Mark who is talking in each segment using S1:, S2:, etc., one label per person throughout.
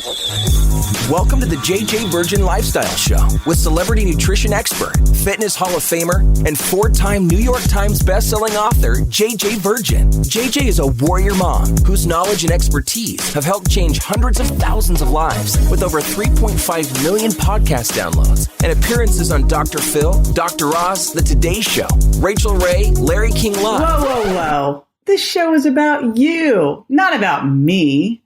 S1: Welcome to the JJ Virgin Lifestyle Show with celebrity nutrition expert, fitness Hall of Famer, and four-time New York Times bestselling author, JJ Virgin. JJ is a warrior mom whose knowledge and expertise have helped change hundreds of thousands of lives with over 3.5 million podcast downloads and appearances on Dr. Phil, Dr. Oz, The Today Show, Rachel Ray, Larry King Live.
S2: Whoa. This show is about you, not about me.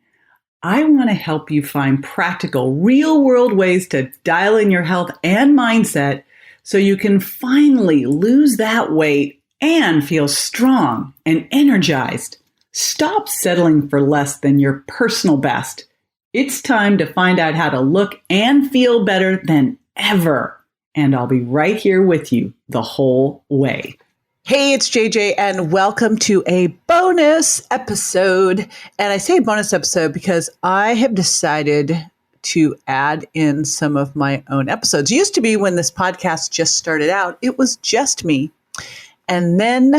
S2: I want to help you find practical, real-world ways to dial in your health and mindset so you can finally lose that weight and feel strong and energized. Stop settling for less than your personal best. It's time to find out how to look and feel better than ever. And I'll be right here with you the whole way.
S3: Hey, it's JJ, and welcome to a bonus episode. And I say bonus episode because I have decided to add in some of my own episodes. It used to be when this podcast just started out, it was just me. And then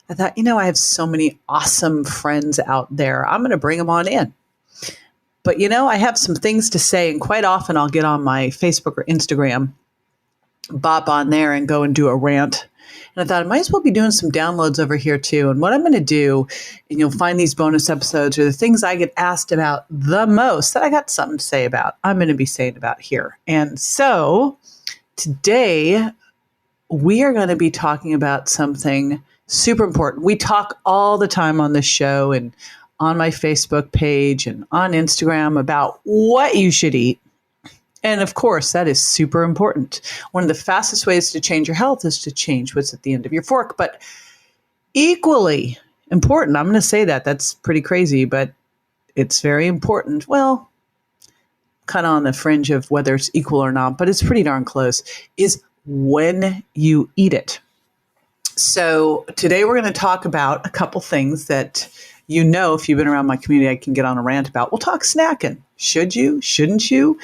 S3: I thought, I have so many awesome friends out there. I'm going to bring them on in. But, I have some things to say, and quite often I'll get on my Facebook or Instagram, bop on there and go and do a rant. And I thought I might as well be doing some downloads over here too. And what I'm going to do, and you'll find these bonus episodes, are the things I get asked about the most that I got something to say about, I'm going to be saying about here. And so today we are going to be talking about something super important. We talk all the time on this show and on my Facebook page and on Instagram about what you should eat. And of course, that is super important. One of the fastest ways to change your health is to change what's at the end of your fork. But equally important, I'm going to say that's pretty crazy, but it's very important. Well, kind of on the fringe of whether it's equal or not, but it's pretty darn close, is when you eat it. So today we're going to talk about a couple things that if you've been around my community, I can get on a rant about. We'll talk snacking. Should you? Shouldn't you?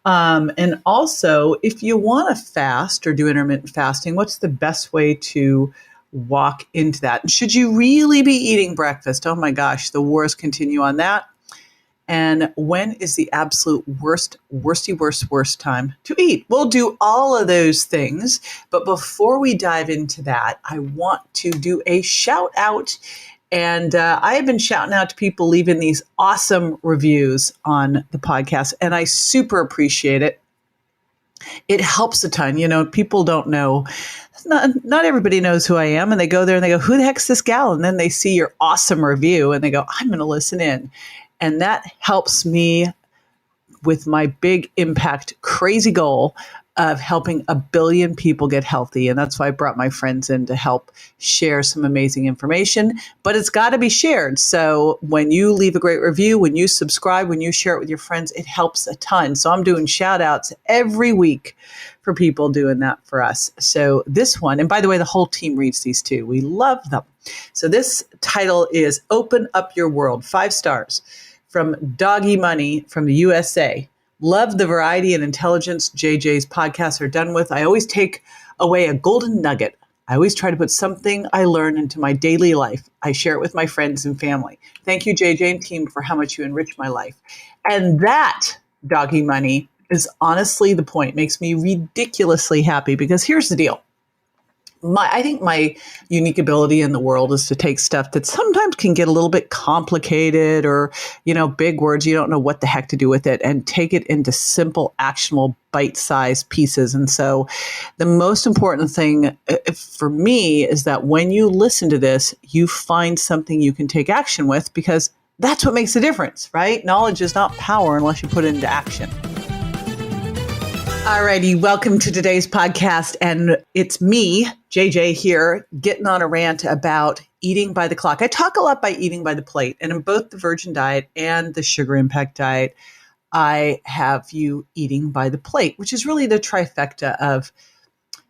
S3: And also, if you want to fast or do intermittent fasting, what's the best way to walk into that? And should you really be eating breakfast? Oh my gosh, the wars continue on that. And when is the absolute worst time to eat? We'll do all of those things. But before we dive into that, I want to do a shout out. And I have been shouting out to people leaving these awesome reviews on the podcast, and I super appreciate it. It helps a ton. People don't know. Not everybody knows who I am, and they go there and they go, who the heck's this gal? And then they see your awesome review, and they go, I'm going to listen in. And that helps me with my big impact, crazy goal of helping 1 billion people get healthy. And that's why I brought my friends in to help share some amazing information, but it's got to be shared. So when you leave a great review, when you subscribe, when you share it with your friends, it helps a ton. So I'm doing shout outs every week for people doing that for us. So this one, and by the way, the whole team reads these too. We love them. So this title is Open Up Your World, 5 stars from Doggy Money from the USA. Love the variety and intelligence JJ's podcasts are done with. I always take away a golden nugget. I always try to put something I learn into my daily life. I share it with my friends and family. Thank you, JJ and team, for how much you enrich my life. And that, Doggy Money, is honestly the point. Makes me ridiculously happy because here's the deal. I think my unique ability in the world is to take stuff that sometimes can get a little bit complicated or, big words, you don't know what the heck to do with it, and take it into simple, actionable, bite-sized pieces. And so the most important thing for me is that when you listen to this, you find something you can take action with, because that's what makes a difference, right? Knowledge is not power unless you put it into action. Alrighty, welcome to today's podcast. And it's me, JJ, here, getting on a rant about eating by the clock. I talk a lot about eating by the plate. And in both the Virgin Diet and the Sugar Impact Diet, I have you eating by the plate, which is really the trifecta of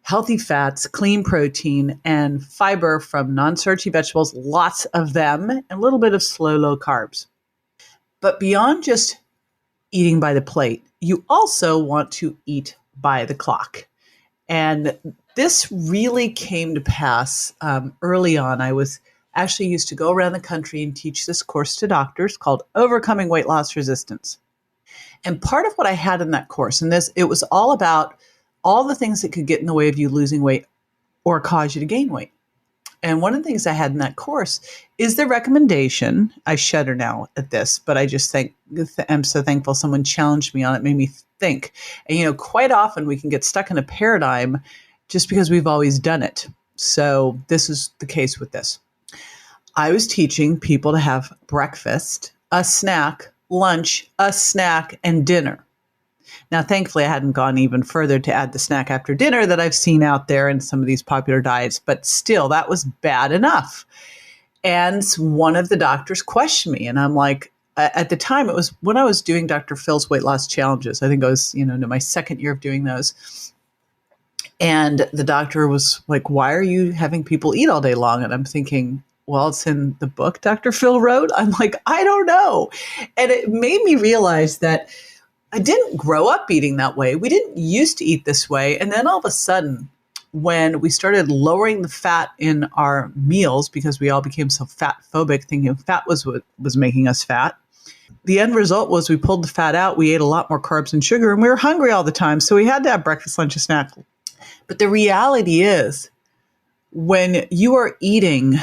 S3: healthy fats, clean protein, and fiber from non-starchy vegetables, lots of them, and a little bit of slow, low carbs. But beyond just eating by the plate, you also want to eat by the clock. And this really came to pass early on. I was actually used to go around the country and teach this course to doctors called Overcoming Weight Loss Resistance. And part of what I had in that course, and it was all about all the things that could get in the way of you losing weight or cause you to gain weight. And one of the things I had in that course is the recommendation. I shudder now at this, but I just I'm so thankful someone challenged me on it, made me think. And, quite often we can get stuck in a paradigm just because we've always done it. So this is the case with this. I was teaching people to have breakfast, a snack, lunch, a snack, and dinner. Now, thankfully, I hadn't gone even further to add the snack after dinner that I've seen out there in some of these popular diets, but still, that was bad enough. And one of the doctors questioned me, and I'm like, at the time, it was when I was doing Dr. Phil's weight loss challenges. I think I was, into my second year of doing those. And the doctor was like, why are you having people eat all day long? And I'm thinking, well, it's in the book Dr. Phil wrote. I'm like, I don't know. And it made me realize that I didn't grow up eating that way. We didn't used to eat this way. And then all of a sudden, when we started lowering the fat in our meals, because we all became so fat phobic, thinking fat was what was making us fat, the end result was we pulled the fat out. We ate a lot more carbs and sugar, and we were hungry all the time. So we had to have breakfast, lunch, and snack. But the reality is, when you are eating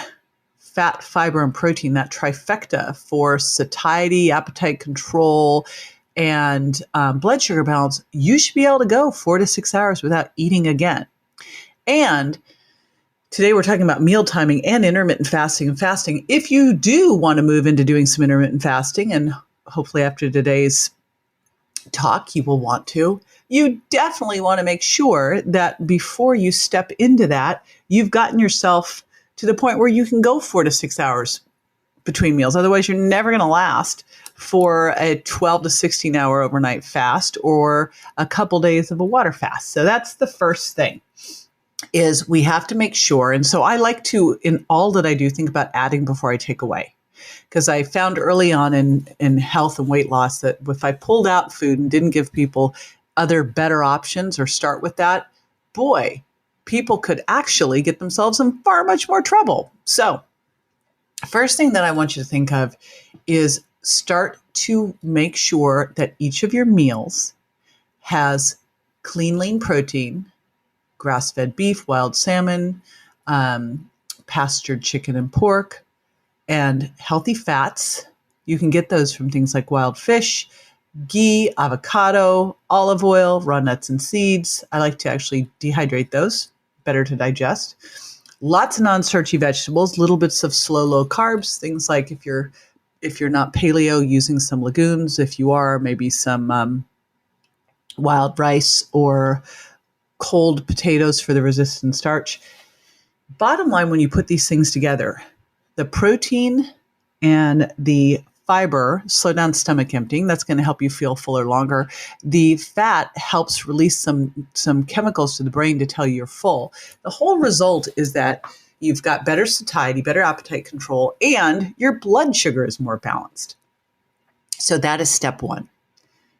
S3: fat, fiber, and protein, that trifecta for satiety, appetite control, and blood sugar balance, you should be able to go 4 to 6 hours without eating again. And today we're talking about meal timing and intermittent fasting and fasting. If you do want to move into doing some intermittent fasting, and hopefully after today's talk you will want to, you definitely want to make sure that before you step into that, you've gotten yourself to the point where you can go 4 to 6 hours between meals. Otherwise, you're never going to last for a 12 to 16 hour overnight fast or a couple days of a water fast. So that's the first thing, is we have to make sure. And so I like to, in all that I do, think about adding before I take away. Because I found early on in health and weight loss that if I pulled out food and didn't give people other better options or start with that, boy, people could actually get themselves in far much more trouble. So first thing that I want you to think of is start to make sure that each of your meals has clean, lean protein, grass-fed beef, wild salmon, pastured chicken and pork, and healthy fats. You can get those from things like wild fish, ghee, avocado, olive oil, raw nuts and seeds. I like to actually dehydrate those, better to digest. Lots of non-starchy vegetables, little bits of slow, low carbs, things like if you're not paleo, using some legumes. If you are, maybe some wild rice or cold potatoes for the resistant starch. Bottom line, when you put these things together, the protein and the fiber slow down stomach emptying. That's going to help you feel fuller longer. The fat helps release some chemicals to the brain to tell you you're full. The whole result is that you've got better satiety, better appetite control, and your blood sugar is more balanced. So that is step one.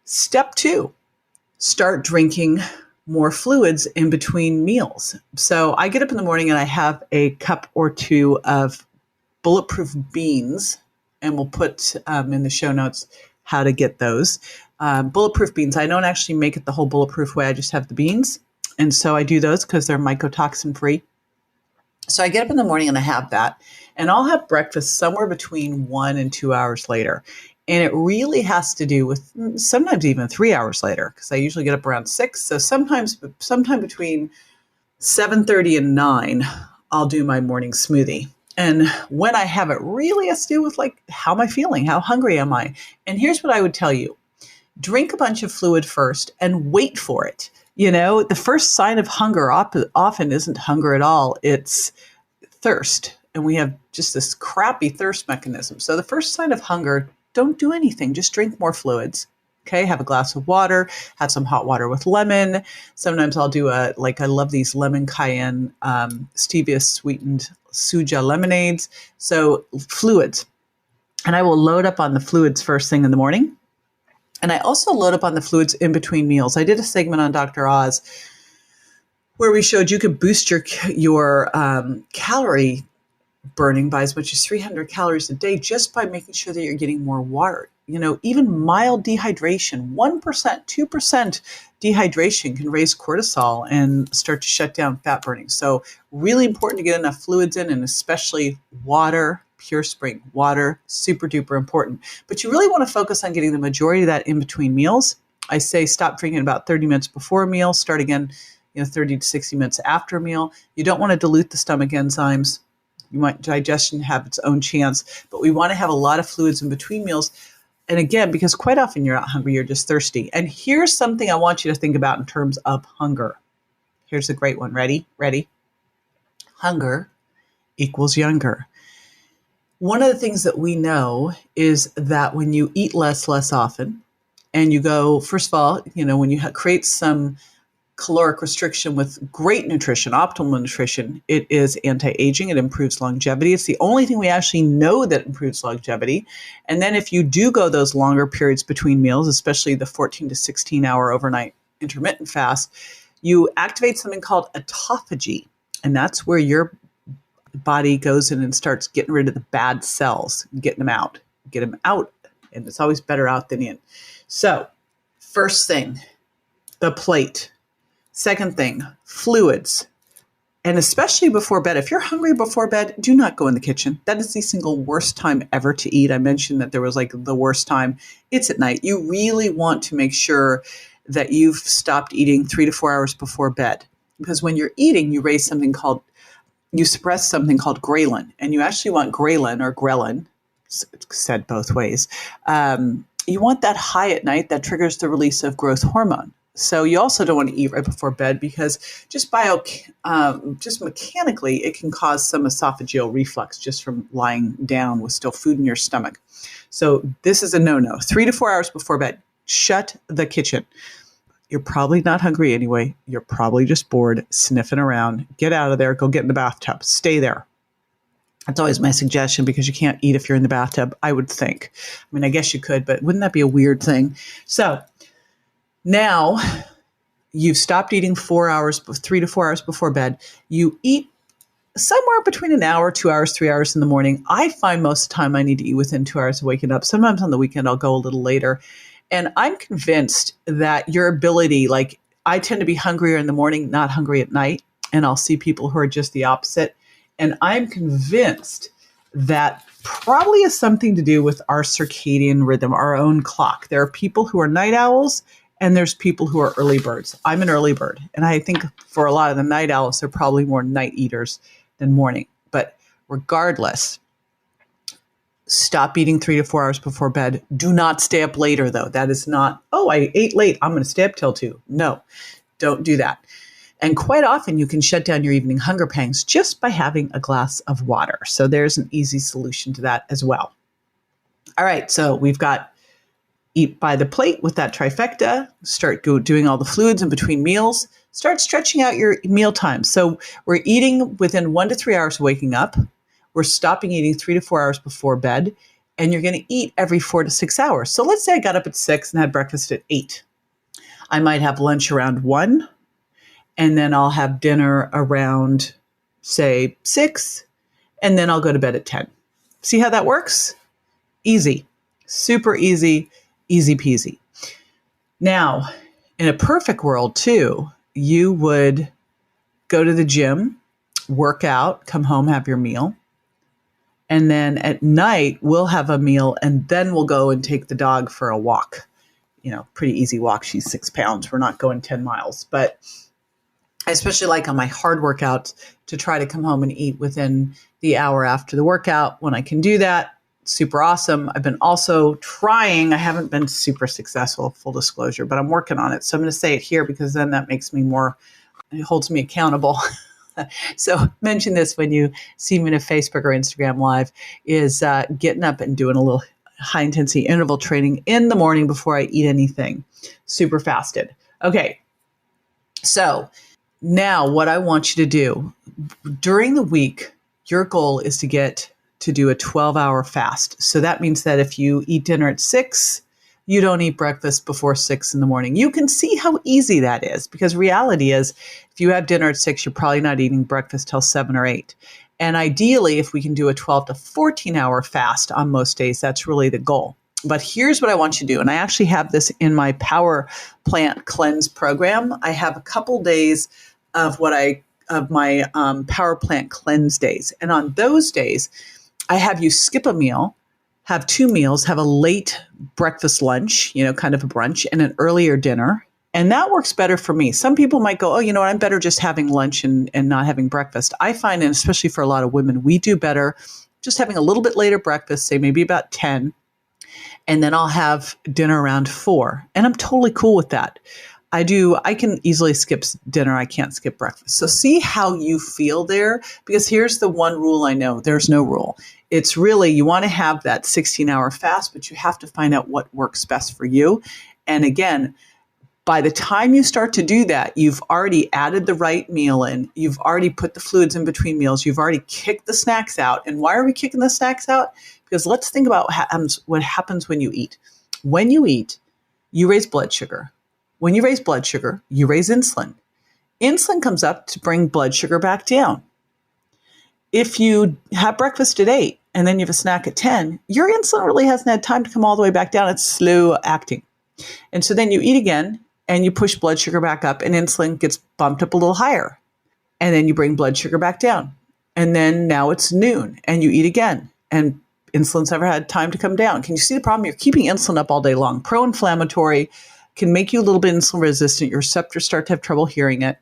S3: Step two, start drinking more fluids in between meals. So I get up in the morning and I have a cup or two of bulletproof beans, and we'll put in the show notes how to get those. Bulletproof beans, I don't actually make it the whole bulletproof way. I just have the beans. And so I do those because they're mycotoxin free. So I get up in the morning and I have that, and I'll have breakfast somewhere between 1 and 2 hours later. And it really has to do with sometimes even 3 hours later, because I usually get up around 6. So sometime between 7:30 and 9, I'll do my morning smoothie. And when I have it, really has to do with like, how am I feeling? How hungry am I? And here's what I would tell you. Drink a bunch of fluid first and wait for it. The first sign of hunger often isn't hunger at all. It's thirst. And we have just this crappy thirst mechanism. So the first sign of hunger, don't do anything. Just drink more fluids. Okay, have a glass of water, have some hot water with lemon. Sometimes I'll do I love these lemon cayenne, stevia sweetened suja lemonades. So fluids. And I will load up on the fluids first thing in the morning. And I also load up on the fluids in between meals. I did a segment on Dr. Oz where we showed you could boost your calorie burning by as much as 300 calories a day just by making sure that you're getting more water. even mild dehydration, 1%, 2% dehydration can raise cortisol and start to shut down fat burning. So really important to get enough fluids in, and especially water, pure spring water, super duper important. But you really want to focus on getting the majority of that in between meals. I say stop drinking about 30 minutes before a meal, start again 30 to 60 minutes after a meal. You don't want to dilute the stomach enzymes. You want digestion to have its own chance, but we want to have a lot of fluids in between meals. And again, because quite often you're not hungry, you're just thirsty. And here's something I want you to think about in terms of hunger. Here's a great one. Ready? Hunger equals younger. One of the things that we know is that when you eat less often, and you go, first of all, when you create some caloric restriction with great nutrition, optimal nutrition, it is anti-aging. It improves longevity. It's the only thing we actually know that improves longevity. And then if you do go those longer periods between meals, especially the 14 to 16 hour overnight intermittent fast, you activate something called autophagy. And that's where your body goes in and starts getting rid of the bad cells, getting them out. Get them out. And it's always better out than in. So first thing, the plate. Second thing, fluids. And especially before bed. If you're hungry before bed, do not go in the kitchen. That is the single worst time ever to eat. I mentioned that there was the worst time. It's at night. You really want to make sure that you've stopped eating 3 to 4 hours before bed. Because when you're eating, you suppress something called ghrelin. And you actually want ghrelin or ghrelin, said both ways. You want that high at night that triggers the release of growth hormone. So you also don't want to eat right before bed because just mechanically, it can cause some esophageal reflux just from lying down with still food in your stomach. So this is a no-no. 3 to 4 hours before bed, shut the kitchen. You're probably not hungry anyway. You're probably just bored, sniffing around. Get out of there. Go get in the bathtub. Stay there. That's always my suggestion because you can't eat if you're in the bathtub, I would think. I mean, I guess you could, but wouldn't that be a weird thing? So now you've stopped eating 3 to 4 hours before bed. You eat somewhere between an hour, 2 hours, 3 hours in the morning. I find most of the time I need to eat within 2 hours of waking up. Sometimes on the weekend, I'll go a little later. And I'm convinced that your ability, I tend to be hungrier in the morning, not hungry at night. And I'll see people who are just the opposite. And I'm convinced that probably has something to do with our circadian rhythm, our own clock. There are people who are night owls and there's people who are early birds. I'm an early bird. And I think for a lot of the night owls, they're probably more night eaters than morning. But regardless, stop eating 3 to 4 hours before bed. Do not stay up later, though. That is not, I ate late, I'm going to stay up till 2. No, don't do that. And quite often you can shut down your evening hunger pangs just by having a glass of water. So there's an easy solution to that as well. All right, so we've got eat by the plate with that trifecta, start doing all the fluids in between meals, start stretching out your meal time. So we're eating within 1 to 3 hours of waking up. We're stopping eating 3 to 4 hours before bed, and you're going to eat every 4 to 6 hours. So let's say I got up at 6 and had breakfast at 8. I might have lunch around 1. And then I'll have dinner around, say, 6, and then I'll go to bed at 10. See how that works? Easy. Super easy, easy peasy. Now, in a perfect world, too, you would go to the gym, work out, come home, have your meal. And then at night, we'll have a meal, and then we'll go and take the dog for a walk. Pretty easy walk. She's 6 pounds. We're not going 10 miles, but I especially like on my hard workouts to try to come home and eat within the hour after the workout. When I can do that, super awesome. I've been also trying, I haven't been super successful, full disclosure, but I'm working on it. So I'm going to say it here because then that makes me it holds me accountable. So mention this when you see me in a Facebook or Instagram live, is getting up and doing a little high intensity interval training in the morning before I eat anything. Super fasted. Okay. So now what I want you to do during the week, your goal is to get to do a 12-hour fast. So that means that if you eat dinner at 6, you don't eat breakfast before 6 in the morning. You can see how easy that is because reality is if you have dinner at 6, you're probably not eating breakfast till 7 or 8. And ideally, if we can do a 12 to 14 hour fast on most days, that's really the goal. But here's what I want you to do. And I actually have this in my Power Plant Cleanse program. I have a couple days of my Power Plant Cleanse days. And on those days, I have you skip a meal, have 2 meals, have a late breakfast, lunch, kind of a brunch, and an earlier dinner. And that works better for me. Some people might go, oh, you know what, I'm better just having lunch and not having breakfast. I find, and especially for a lot of women, we do better just having a little bit later breakfast, say maybe about 10, and then I'll have dinner around 4. And I'm totally cool with that. I can easily skip dinner. I can't skip breakfast. So see how you feel there, because here's the one rule I know. There's no rule. It's really, you want to have that 16-hour fast, but you have to find out what works best for you. And again, by the time you start to do that, you've already added the right meal in. You've already put the fluids in between meals. You've already kicked the snacks out. And why are we kicking the snacks out? Because let's think about what happens when you eat. When you eat, you raise blood sugar. When you raise blood sugar, you raise insulin. Insulin comes up to bring blood sugar back down. If you have breakfast at 8 and then you have a snack at 10, your insulin really hasn't had time to come all the way back down. It's slow acting. And so then you eat again and you push blood sugar back up and insulin gets bumped up a little higher. And then you bring blood sugar back down. And then now it's noon and you eat again and insulin's never had time to come down. Can you see the problem? You're keeping insulin up all day long. Pro-inflammatory, can make you a little bit insulin resistant. Your receptors start to have trouble hearing it.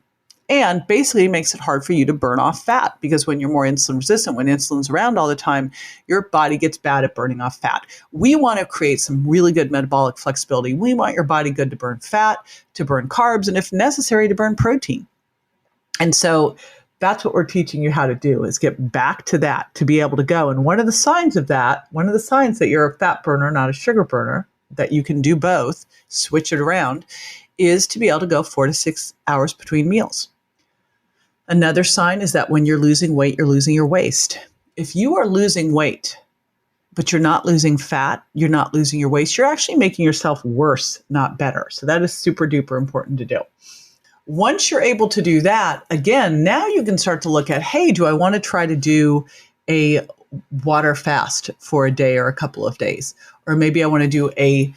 S3: And basically makes it hard for you to burn off fat, because when you're more insulin resistant, when insulin's around all the time, your body gets bad at burning off fat. We want to create some really good metabolic flexibility. We want your body good to burn fat, to burn carbs, and if necessary, to burn protein. And so that's what we're teaching you how to do, is get back to that, to be able to go. And one of the signs that you're a fat burner, not a sugar burner, that you can do both, switch it around, is to be able to go 4 to 6 hours between meals. Another sign is that when you're losing weight, you're losing your waist. If you are losing weight, but you're not losing fat, you're not losing your waist, you're actually making yourself worse, not better. So that is super duper important to do. Once you're able to do that, again, now you can start to look at, hey, do I want to try to do a water fast for a day or a couple of days? Or maybe I want to do a,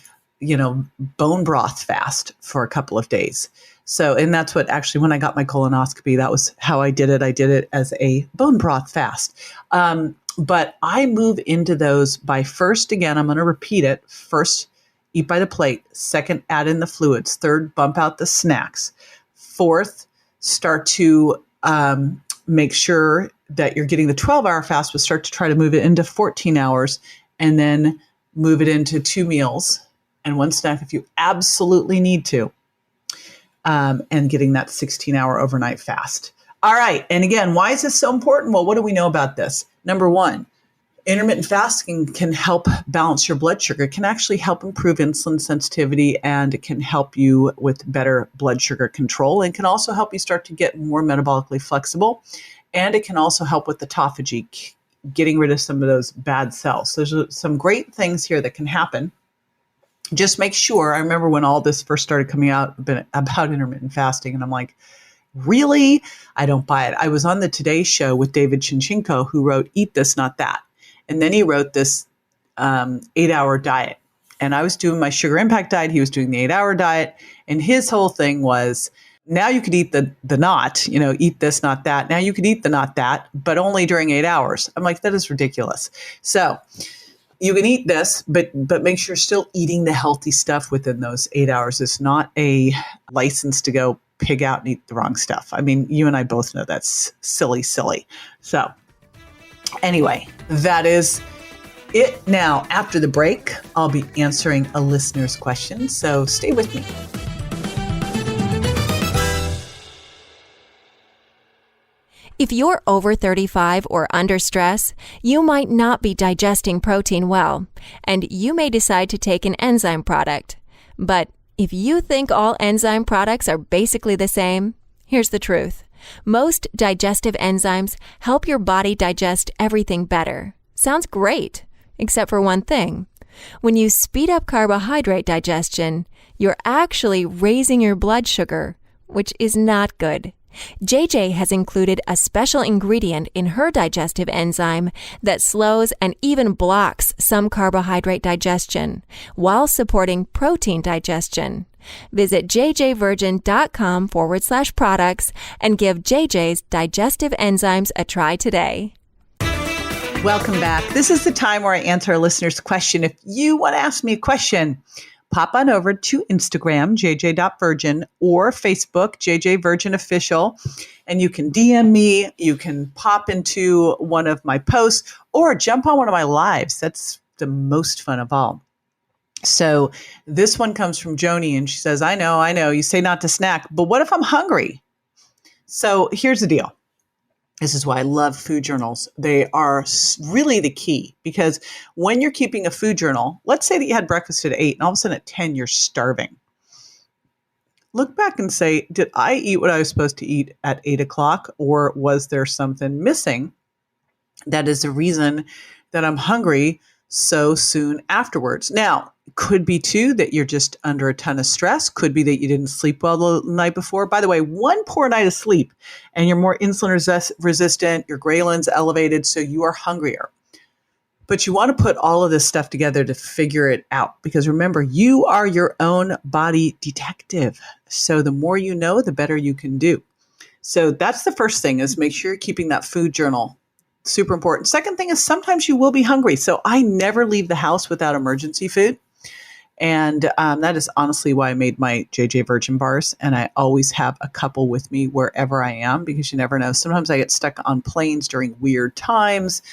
S3: bone broth fast for a couple of days. So, and that's what actually, when I got my colonoscopy, that was how I did it. I did it as a bone broth fast. But I move into those by first, again, I'm going to repeat it. First, eat by the plate. Second, add in the fluids. Third, bump out the snacks. Fourth, start to make sure that you're getting the 12-hour fast, but start to try to move it into 14 hours and then move it into 2 meals and 1 snack if you absolutely need to. And getting that 16-hour overnight fast. All right. And again, why is this so important? Well, what do we know about this? Number 1, intermittent fasting can help balance your blood sugar. It can actually help improve insulin sensitivity, and it can help you with better blood sugar control, and can also help you start to get more metabolically flexible. And it can also help with autophagy, getting rid of some of those bad cells. So there's some great things here that can happen. Just make sure, I remember when all this first started coming out about intermittent fasting, and I'm like, really? I don't buy it. I was on the Today Show with David Chinchinko, who wrote Eat This, Not That. And then he wrote this 8-hour diet. And I was doing my sugar impact diet. He was doing the 8-hour diet. And his whole thing was, now you could eat the not, eat this, not that. Now you could eat the not that, but only during 8 hours. I'm like, that is ridiculous. So you can eat this, but make sure you're still eating the healthy stuff within those 8 hours. It's not a license to go pig out and eat the wrong stuff. I mean, you and I both know that's silly. So anyway, that is it. Now, after the break, I'll be answering a listener's question. So stay with me.
S4: If you're over 35 or under stress, you might not be digesting protein well, and you may decide to take an enzyme product. But if you think all enzyme products are basically the same, here's the truth. Most digestive enzymes help your body digest everything better. Sounds great, except for one thing. When you speed up carbohydrate digestion, you're actually raising your blood sugar, which is not good. JJ has included a special ingredient in her digestive enzyme that slows and even blocks some carbohydrate digestion while supporting protein digestion. Visit jjvirgin.com/products and give JJ's digestive enzymes a try today.
S3: Welcome back. This is the time where I answer a listener's question. If you want to ask me a question, pop on over to Instagram, jj.virgin, or Facebook, JJ Virgin Official, and you can DM me. You can pop into one of my posts or jump on one of my lives. That's the most fun of all. So this one comes from Joni, and she says, I know, you say not to snack, but what if I'm hungry? So here's the deal. This is why I love food journals. They are really the key, because when you're keeping a food journal, let's say that you had breakfast at 8 and all of a sudden at 10, you're starving. Look back and say, did I eat what I was supposed to eat at 8 o'clock, or was there something missing that is the reason that I'm hungry so soon afterwards? Now, it could be too that you're just under a ton of stress. Could be that you didn't sleep well the night before. By the way, one poor night of sleep and you're more insulin resistant, your ghrelin's elevated, so you are hungrier. But you want to put all of this stuff together to figure it out, because remember, you are your own body detective. So the more you know, the better you can do. So that's the first thing, is make sure you're keeping that food journal. Super important. Second thing is sometimes you will be hungry. So I never leave the house without emergency food. And that is honestly why I made my JJ Virgin bars. And I always have a couple with me wherever I am, because you never know. Sometimes I get stuck on planes during weird times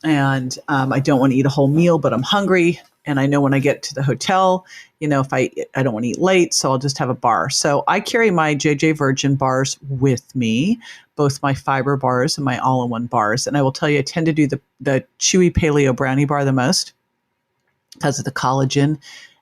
S3: and I don't want to eat a whole meal, but I'm hungry. And I know when I get to the hotel, if I don't want to eat late, so I'll just have a bar. So I carry my JJ Virgin bars with me, both my fiber bars and my all-in-one bars. And I will tell you, I tend to do the chewy paleo brownie bar the most because of the collagen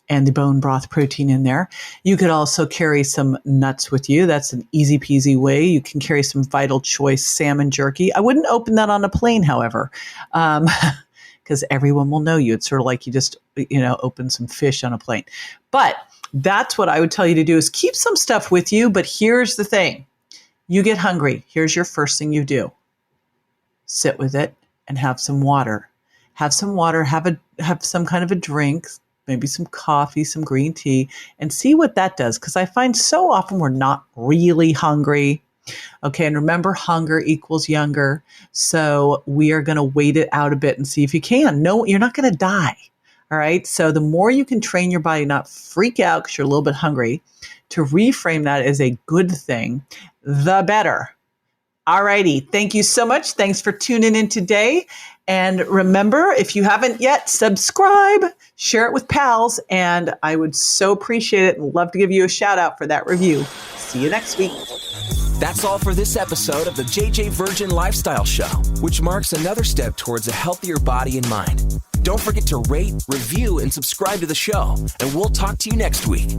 S3: and the bone broth protein in there. You could also carry some nuts with you. That's an easy peasy way. You can carry some Vital Choice salmon jerky. I wouldn't open that on a plane, however, because everyone will know you. It's sort of like you just, open some fish on a plane. But that's what I would tell you to do, is keep some stuff with you. But here's the thing. You get hungry. Here's your first thing you do. Sit with it and have some water. Have some water, have some kind of a drink, maybe some coffee, some green tea, and see what that does. Because I find so often we're not really hungry. Okay, and remember, hunger equals younger. So we are going to wait it out a bit and see if you can. No, you're not going to die. All right. So the more you can train your body not freak out because you're a little bit hungry, to reframe that as a good thing, the better. All righty. Thank you so much. Thanks for tuning in today. And remember, if you haven't yet, subscribe, share it with pals, and I would so appreciate it and love to give you a shout out for that review. See you next week.
S1: That's all for this episode of the JJ Virgin Lifestyle Show, which marks another step towards a healthier body and mind. Don't forget to rate, review, and subscribe to the show, and we'll talk to you next week.